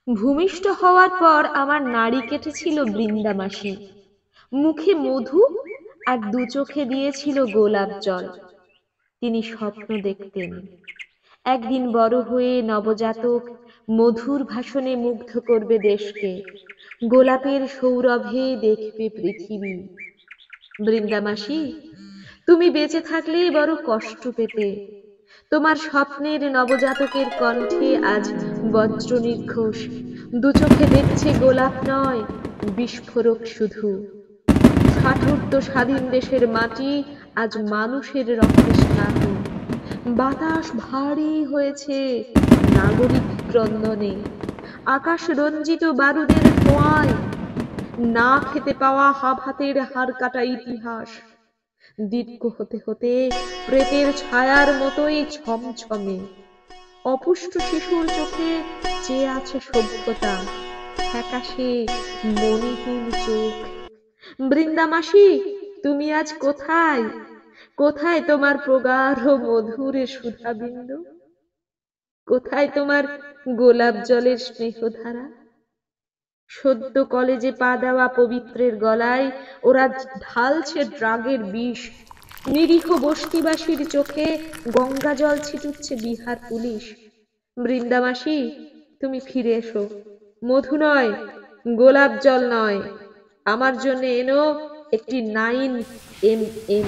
ভূমিষ্ঠ হওয়ার পর আমার নাড়ি কেটেছিল বৃন্দামাসী, মুখে মধু আর দু চোখে দিয়েছিল গোলাপ জল। তিনি স্বপ্ন দেখতেন একদিন বড় হয়ে নবজাতক মধুর ভাষণে মুগ্ধ করবে দেশকে, গোলাপের সৌরভে দেখবে পৃথিবী। বৃন্দামাসী, তুমি বেঁচে থাকলে বড় কষ্ট পেতে। তোমার স্বপ্নের নবজাতকের কণ্ঠে আজ বজ্র নির্ঘোষ, দু চোখে দেখছে গোলাপ নয় বিস্ফোরক শুধু। ষাটোর্ধ্ব স্বাধীন দেশের মাটি আজ মানুষের রক্তে স্নাত, বাতাস ভারী হয়েছে নাগরিক ক্রন্দনে, আকাশ রঞ্জিত বারুদের ধোঁয়ায়, না খেতে পাওয়া হাফহাতের হাড় কাটা ইতিহাস দীর্ঘ হতে হতে প্রেতের ছায়ার মতোই ছমছমে। অপুষ্ট শিশুর চোখে চেয়ে আছে সভ্যতা, ফ্যাকাশে মণিহীন চোখ। বৃন্দামাসী, তুমি আজ কোথায়? কোথায় তোমার প্রগাঢ় মধুর সুধাবিন্দু? কোথায় তোমার গোলাপ জলের স্নেহধারা? সদ্য কলেজে পা দেওয়া পবিত্রের গলায় ওরা ঢালছে ড্রাগের বিষ, নিরীহ বস্তিবাসীর চোখে গঙ্গা জল ছিটুচ্ছে বিহার পুলিশ। বৃন্দামাসী, তুমি ফিরে এসো। মধু নয়, গোলাপ জল নয়, আমার জন্য এনো একটি 9mm।